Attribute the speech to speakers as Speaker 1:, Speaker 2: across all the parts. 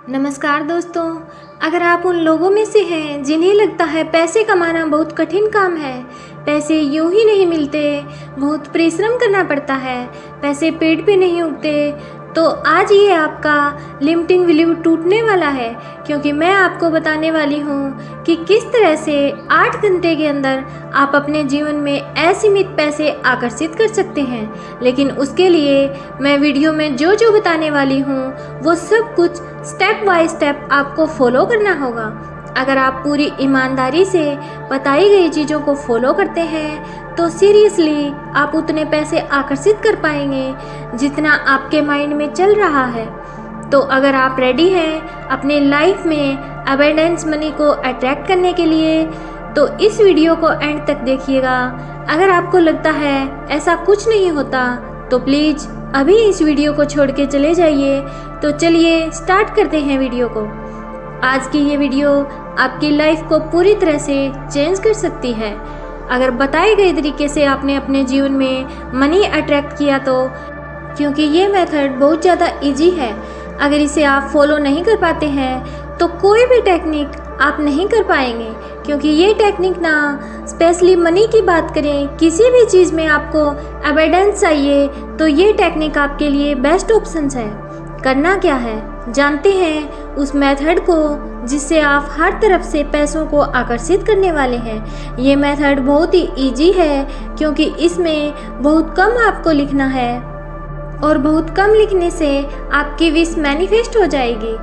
Speaker 1: नमस्कार दोस्तों। अगर आप उन लोगों में से हैं जिन्हें लगता है पैसे कमाना बहुत कठिन काम है, पैसे यूं ही नहीं मिलते, बहुत परिश्रम करना पड़ता है, पैसे पेड़ पे नहीं उगते, तो आज ये आपका लिमिटिंग बिलीव टूटने वाला है, क्योंकि मैं आपको बताने वाली हूँ कि किस तरह से 8 घंटे के अंदर आप अपने जीवन में असीमित पैसे आकर्षित कर सकते हैं। लेकिन उसके लिए मैं वीडियो में जो जो बताने वाली हूँ वो सब कुछ स्टेप बाय स्टेप आपको फॉलो करना होगा। अगर आप पूरी ईमानदारी से बताई गई चीज़ों को फॉलो करते हैं तो सीरियसली आप उतने पैसे आकर्षित कर पाएंगे जितना आपके माइंड में चल रहा है। तो अगर आप रेडी हैं अपने लाइफ में अबंडेंस मनी को अट्रैक्ट करने के लिए तो इस वीडियो को एंड तक देखिएगा। अगर आपको लगता है ऐसा कुछ नहीं होता तो प्लीज़ अभी इस वीडियो को छोड़ के चले जाइए। तो चलिए स्टार्ट करते हैं वीडियो को। आज की ये वीडियो आपकी लाइफ को पूरी तरह से चेंज कर सकती है। अगर बताए गए तरीके से आपने अपने जीवन में मनी अट्रैक्ट किया तो, क्योंकि ये मेथड बहुत ज़्यादा इजी है, अगर इसे आप फॉलो नहीं कर पाते हैं तो कोई भी टेक्निक आप नहीं कर पाएंगे। क्योंकि ये टेक्निक ना स्पेशली मनी की बात करें, किसी भी चीज़ में आपको अबंडेंस चाहिए तो ये टेक्निक आपके लिए बेस्ट ऑप्शन है। करना क्या है जानते हैं उस मेथड को जिससे आप हर तरफ से पैसों को आकर्षित करने वाले हैं। ये मेथड बहुत ही इजी है क्योंकि इसमें बहुत कम आपको लिखना है और बहुत कम लिखने से आपकी विश मैनिफेस्ट हो जाएगी।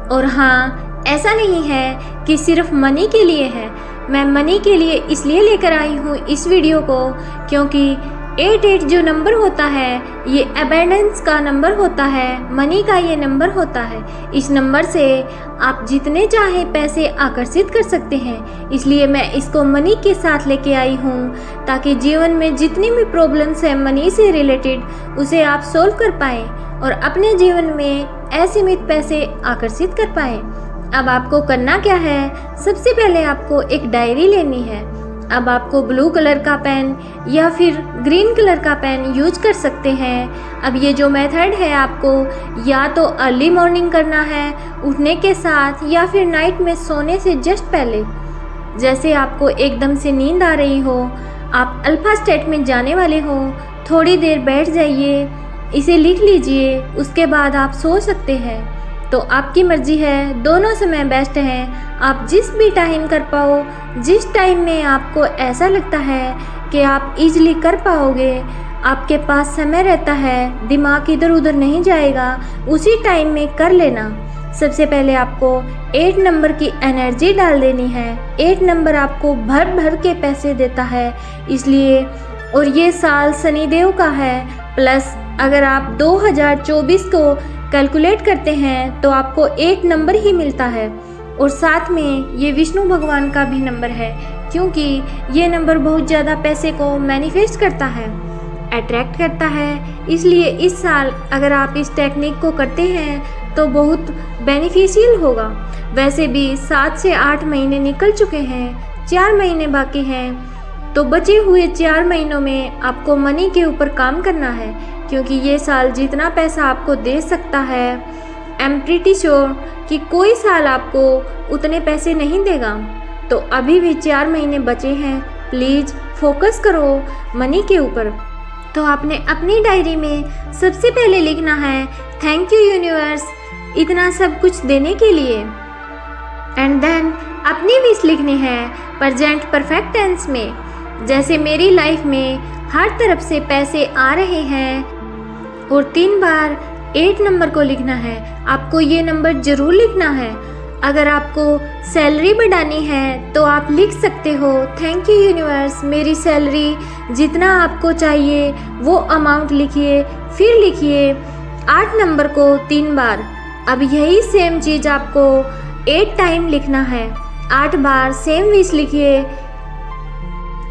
Speaker 1: और हाँ, ऐसा नहीं है कि सिर्फ मनी के लिए है। मैं मनी के लिए इसलिए लेकर आई हूँ इस वीडियो को क्योंकि 88 जो नंबर होता है ये अबंडेंस का नंबर होता है, मनी का ये नंबर होता है। इस नंबर से आप जितने चाहें पैसे आकर्षित कर सकते हैं। इसलिए मैं इसको मनी के साथ लेके आई हूँ ताकि जीवन में जितनी भी प्रॉब्लम्स हैं मनी से रिलेटेड उसे आप सोल्व कर पाएँ और अपने जीवन में असीमित पैसे आकर्षित कर पाएँ। अब आपको करना क्या है, सबसे पहले आपको एक डायरी लेनी है। अब आपको ब्लू कलर का पेन या फिर ग्रीन कलर का पेन यूज कर सकते हैं। अब ये जो मेथड है आपको या तो अर्ली मॉर्निंग करना है उठने के साथ या फिर नाइट में सोने से जस्ट पहले। जैसे आपको एकदम से नींद आ रही हो, आप अल्फा स्टेट में जाने वाले हो, थोड़ी देर बैठ जाइए, इसे लिख लीजिए, उसके बाद आप सो सकते हैं। तो आपकी मर्जी है, दोनों समय बेस्ट हैं। आप जिस भी टाइम कर पाओ, जिस टाइम में आपको ऐसा लगता है कि आप इजीली कर पाओगे, आपके पास समय रहता है, दिमाग इधर उधर नहीं जाएगा, उसी टाइम में कर लेना। सबसे पहले आपको 8 नंबर की एनर्जी डाल देनी है। 8 नंबर आपको भर भर के पैसे देता है इसलिए, और ये साल शनिदेव का है। प्लस अगर आप 2024 को कैलकुलेट करते हैं तो आपको 8 नंबर ही मिलता है। और साथ में ये विष्णु भगवान का भी नंबर है क्योंकि ये नंबर बहुत ज़्यादा पैसे को मैनिफेस्ट करता है, अट्रैक्ट करता है। इसलिए इस साल अगर आप इस टेक्निक को करते हैं तो बहुत बेनिफिशियल होगा। वैसे भी 7 से 8 महीने निकल चुके हैं, 4 महीने बाकी हैं, तो बचे हुए 4 महीनों में आपको मनी के ऊपर काम करना है क्योंकि ये साल जितना पैसा आपको दे सकता है, आई एम प्रीटी श्योर कि कोई साल आपको उतने पैसे नहीं देगा। तो अभी भी 4 महीने बचे हैं, प्लीज़ फोकस करो मनी के ऊपर। तो आपने अपनी डायरी में सबसे पहले लिखना है, थैंक यू यूनिवर्स इतना सब कुछ देने के लिए। एंड देन अपनी विश लिखनी है प्रेजेंट परफेक्ट टेंस में। जैसे मेरी लाइफ में हर तरफ से पैसे आ रहे हैं, और 3 बार 8 नंबर को लिखना है। आपको ये नंबर ज़रूर लिखना है। अगर आपको सैलरी बढ़ानी है तो आप लिख सकते हो, थैंक यू यूनिवर्स मेरी सैलरी जितना आपको चाहिए वो अमाउंट लिखिए। फिर लिखिए 8 नंबर को 3 बार। अब यही सेम चीज़ आपको 8 टाइम लिखना है। 8 बार सेम विश लिखिए,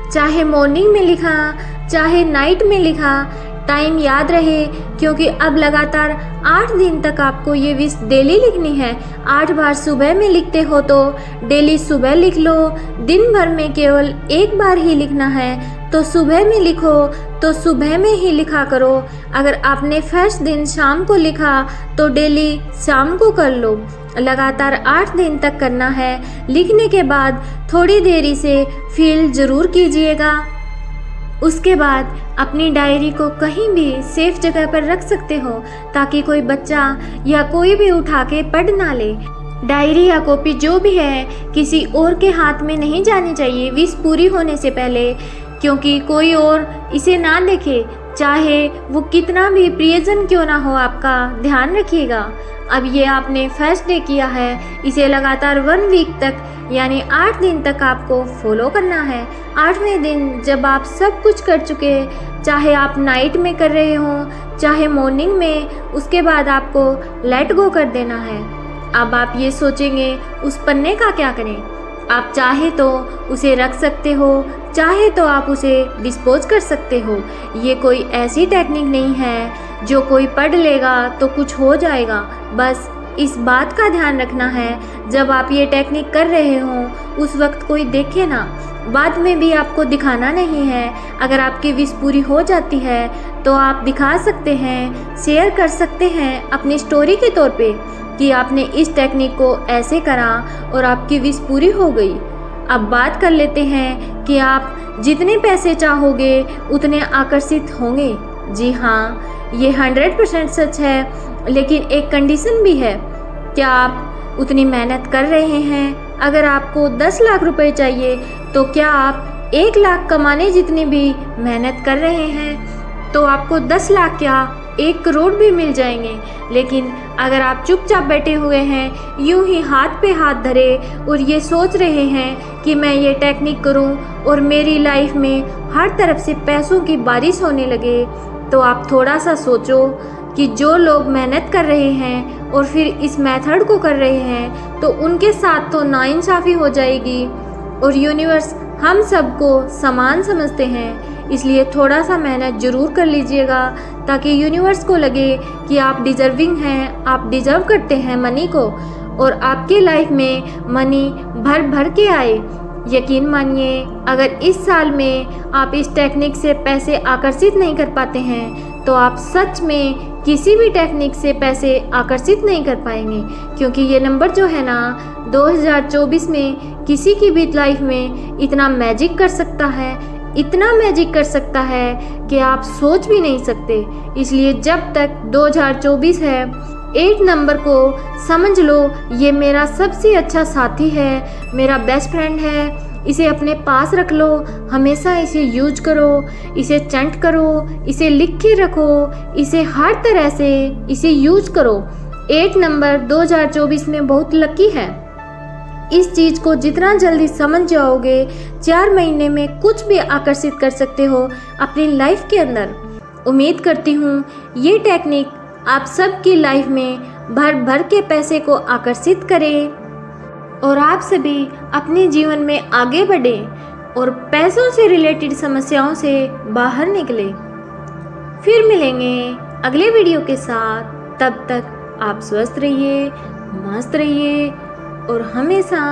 Speaker 1: चाहे मॉर्निंग में लिखा चाहे नाइट में लिखा, टाइम याद रहे क्योंकि अब लगातार 8 दिन तक आपको ये विश डेली लिखनी है। 8 बार सुबह में लिखते हो तो डेली सुबह लिख लो। दिन भर में केवल 1 बार ही लिखना है तो सुबह में लिखो, तो सुबह में ही लिखा करो। अगर आपने फर्स्ट दिन शाम को लिखा तो डेली शाम को कर लो। लगातार 8 दिन तक करना है। लिखने के बाद थोड़ी देरी से फील ज़रूर कीजिएगा। उसके बाद अपनी डायरी को कहीं भी सेफ जगह पर रख सकते हो ताकि कोई बच्चा या कोई भी उठा के पढ़ ना ले। डायरी या कॉपी जो भी है किसी और के हाथ में नहीं जानी चाहिए विश पूरी होने से पहले, क्योंकि कोई और इसे ना देखे, चाहे वो कितना भी प्रियजन क्यों ना हो। आपका ध्यान रखिएगा। अब ये आपने फर्स्ट डे किया है, इसे लगातार 1 वीक तक यानी 8 दिन तक आपको फॉलो करना है। 8वें दिन जब आप सब कुछ कर चुके, चाहे आप नाइट में कर रहे हो चाहे मॉर्निंग में, उसके बाद आपको लेट गो कर देना है। अब आप ये सोचेंगे उस पन्ने का क्या करें। आप चाहे तो उसे रख सकते हो, चाहे तो आप उसे डिस्पोज कर सकते हो। ये कोई ऐसी टेक्निक नहीं है जो कोई पढ़ लेगा तो कुछ हो जाएगा। बस इस बात का ध्यान रखना है जब आप ये टेक्निक कर रहे हो उस वक्त कोई देखे ना। बाद में भी आपको दिखाना नहीं है। अगर आपकी विश पूरी हो जाती है तो आप दिखा सकते हैं, शेयर कर सकते हैं अपनी स्टोरी के तौर पे कि आपने इस टेक्निक को ऐसे करा और आपकी विश पूरी हो गई। अब बात कर लेते हैं कि आप जितने पैसे चाहोगे उतने आकर्षित होंगे। जी हाँ, ये 100% सच है, लेकिन एक कंडीशन भी है। क्या आप उतनी मेहनत कर रहे हैं? अगर आपको 10 लाख रुपए चाहिए तो क्या आप 1 लाख कमाने जितनी भी मेहनत कर रहे हैं? तो आपको 10 लाख क्या 1 करोड़ भी मिल जाएंगे। लेकिन अगर आप चुपचाप बैठे हुए हैं, यूं ही हाथ पे हाथ धरे और ये सोच रहे हैं कि मैं ये टेक्निक करूं और मेरी लाइफ में हर तरफ से पैसों की बारिश होने लगे, तो आप थोड़ा सा सोचो कि जो लोग मेहनत कर रहे हैं और फिर इस मेथड को कर रहे हैं तो उनके साथ तो नाइंसाफ़ी हो जाएगी। और यूनिवर्स हम सबको समान समझते हैं, इसलिए थोड़ा सा मेहनत ज़रूर कर लीजिएगा ताकि यूनिवर्स को लगे कि आप डिज़र्विंग हैं, आप डिज़र्व करते हैं मनी को और आपके लाइफ में मनी भर भर के आए। यकीन मानिए, अगर इस साल में आप इस टेक्निक से पैसे आकर्षित नहीं कर पाते हैं तो आप सच में किसी भी टेक्निक से पैसे आकर्षित नहीं कर पाएंगे, क्योंकि ये नंबर जो है ना 2024 में किसी की भी लाइफ में इतना मैजिक कर सकता है, इतना मैजिक कर सकता है कि आप सोच भी नहीं सकते। इसलिए जब तक 2024 है, 8 नंबर को समझ लो ये मेरा सबसे अच्छा साथी है, मेरा बेस्ट फ्रेंड है। इसे अपने पास रख लो, हमेशा इसे यूज करो, इसे चैंट करो, इसे लिख के रखो, इसे हर तरह से इसे यूज करो। 8 नंबर 2024 में बहुत लकी है। इस चीज़ को जितना जल्दी समझ जाओगे, 4 महीने में कुछ भी आकर्षित कर सकते हो अपनी लाइफ के अंदर। उम्मीद करती हूँ ये टेक्निक आप सबकी लाइफ में भर भर के पैसे को आकर्षित करे और आप सभी अपने जीवन में आगे बढ़े और पैसों से रिलेटेड समस्याओं से बाहर निकले। फिर मिलेंगे अगले वीडियो के साथ। तब तक आप स्वस्थ रहिए, मस्त रहिए और हमेशा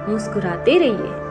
Speaker 1: मुस्कुराते रहिए।